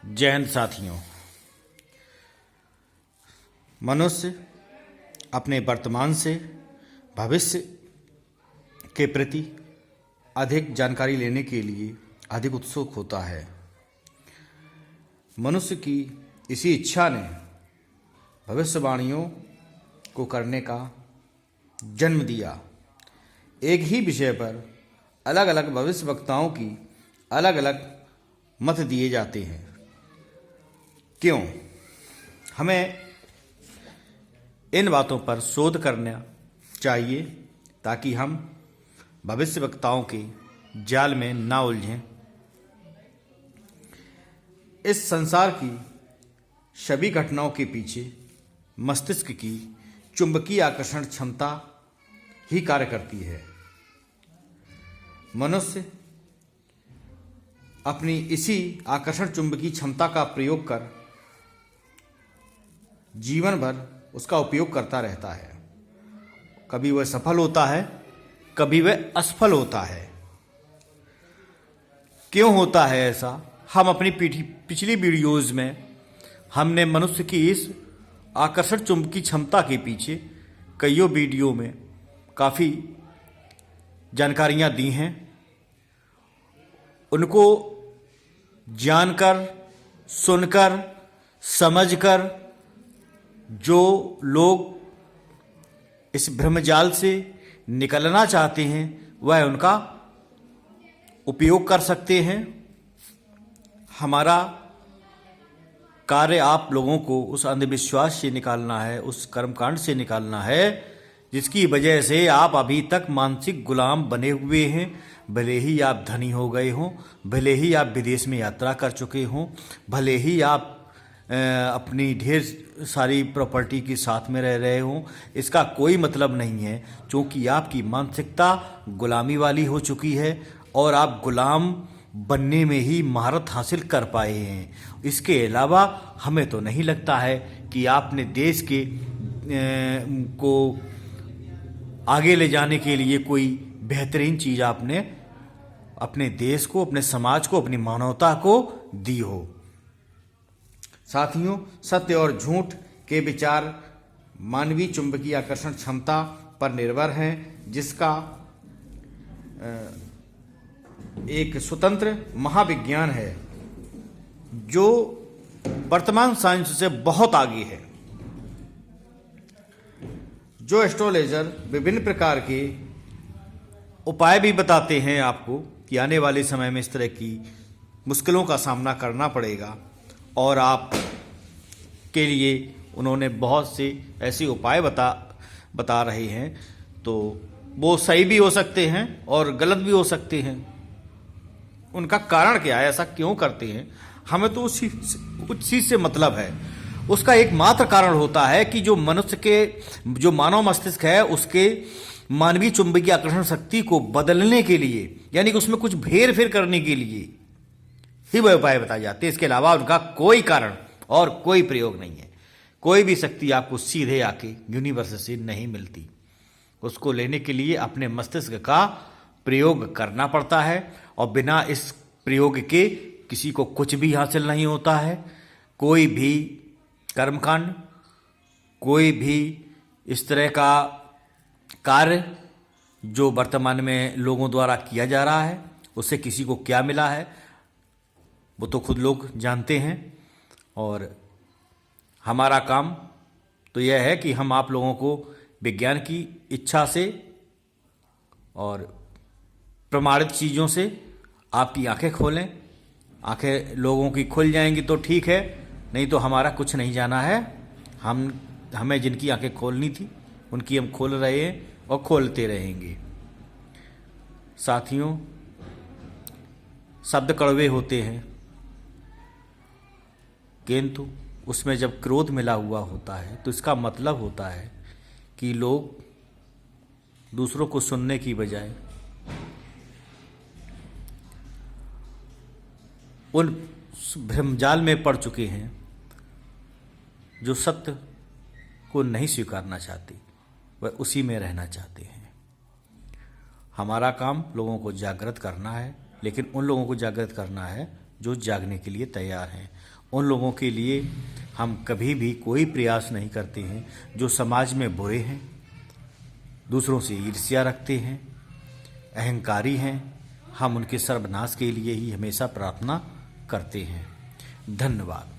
जय हिंद साथियों। मनुष्य अपने वर्तमान से भविष्य के प्रति अधिक जानकारी लेने के लिए अधिक उत्सुक होता है। मनुष्य की इसी इच्छा ने भविष्यवाणियों को करने का जन्म दिया। एक ही विषय पर अलग अलग भविष्यवक्ताओं की अलग अलग मत दिए जाते हैं। क्यों? हमें इन बातों पर शोध करना चाहिए ताकि हम भविष्यवक्ताओं के जाल में ना उलझें। इस संसार की सभी घटनाओं के पीछे मस्तिष्क की चुंबकीय आकर्षण क्षमता ही कार्य करती है। मनुष्य अपनी इसी आकर्षण चुंबकीय क्षमता का प्रयोग कर जीवन भर उसका उपयोग करता रहता है। कभी वह सफल होता है, कभी वह असफल होता है। क्यों होता है ऐसा? हम अपनी पिछली वीडियोज़ में हमने मनुष्य की इस आकर्षण चुंबकीय क्षमता के पीछे कईयों वीडियो में काफ़ी जानकारियाँ दी हैं। उनको जानकर, सुनकर, समझकर जो लोग इस भ्रमजाल से निकलना चाहते हैं वह उनका उपयोग कर सकते हैं। हमारा कार्य आप लोगों को उस अंधविश्वास से निकालना है, उस कर्मकांड से निकालना है जिसकी वजह से आप अभी तक मानसिक गुलाम बने हुए हैं। भले ही आप धनी हो गए हों, भले ही आप विदेश में यात्रा कर चुके हों, भले ही आप अपनी ढेर सारी प्रॉपर्टी के साथ में रह रहे हों, इसका कोई मतलब नहीं है, क्योंकि आपकी मानसिकता गुलामी वाली हो चुकी है और आप गुलाम बनने में ही महारत हासिल कर पाए हैं। इसके अलावा हमें तो नहीं लगता है कि आपने देश के को आगे ले जाने के लिए कोई बेहतरीन चीज़ आपने अपने देश को, अपने समाज को, अपनी मानवता को दी हो। साथियों, सत्य और झूठ के विचार मानवीय चुंबकीय आकर्षण क्षमता पर निर्भर हैं, जिसका एक स्वतंत्र महाविज्ञान है जो वर्तमान साइंस से बहुत आगे है। जो एस्ट्रोलॉजर विभिन्न प्रकार के उपाय भी बताते हैं आपको कि आने वाले समय में इस तरह की मुश्किलों का सामना करना पड़ेगा, और आप के लिए उन्होंने बहुत से ऐसे उपाय बता रहे हैं, तो वो सही भी हो सकते हैं और गलत भी हो सकते हैं। उनका कारण क्या है, ऐसा क्यों करते हैं, हमें तो उस चीज़ से मतलब है। उसका एकमात्र कारण होता है कि जो मनुष्य के, जो मानव मस्तिष्क है, उसके मानवीय चुंबकीय आकर्षण शक्ति को बदलने के लिए, यानी कि उसमें कुछ हेर फेर करने के लिए ही वह उपाय बताए जाते हैं। इसके अलावा उनका कोई कारण और कोई प्रयोग नहीं है। कोई भी शक्ति आपको सीधे आके यूनिवर्स से नहीं मिलती। उसको लेने के लिए अपने मस्तिष्क का प्रयोग करना पड़ता है, और बिना इस प्रयोग के किसी को कुछ भी हासिल नहीं होता है। कोई भी कर्मकांड, कोई भी इस तरह का कार्य जो वर्तमान में लोगों द्वारा किया जा रहा है, उससे किसी को क्या मिला है वो तो खुद लोग जानते हैं। और हमारा काम तो यह है कि हम आप लोगों को विज्ञान की इच्छा से और प्रमाणित चीज़ों से आपकी आंखें खोलें। आंखें लोगों की खुल जाएंगी तो ठीक है, नहीं तो हमारा कुछ नहीं जाना है। हमें जिनकी आंखें खोलनी थी उनकी हम खोल रहे हैं और खोलते रहेंगे। साथियों, शब्द कड़वे होते हैं, किंतु उसमें जब क्रोध मिला हुआ होता है तो इसका मतलब होता है कि लोग दूसरों को सुनने की बजाय उन भ्रमजाल में पड़ चुके हैं जो सत्य को नहीं स्वीकारना चाहते, वह उसी में रहना चाहते हैं। हमारा काम लोगों को जागृत करना है, लेकिन उन लोगों को जागृत करना है जो जागने के लिए तैयार हैं। उन लोगों के लिए हम कभी भी कोई प्रयास नहीं करते हैं जो समाज में बुरे हैं, दूसरों से ईर्ष्या रखते हैं, अहंकारी हैं। हम उनके सर्वनाश के लिए ही हमेशा प्रार्थना करते हैं। धन्यवाद।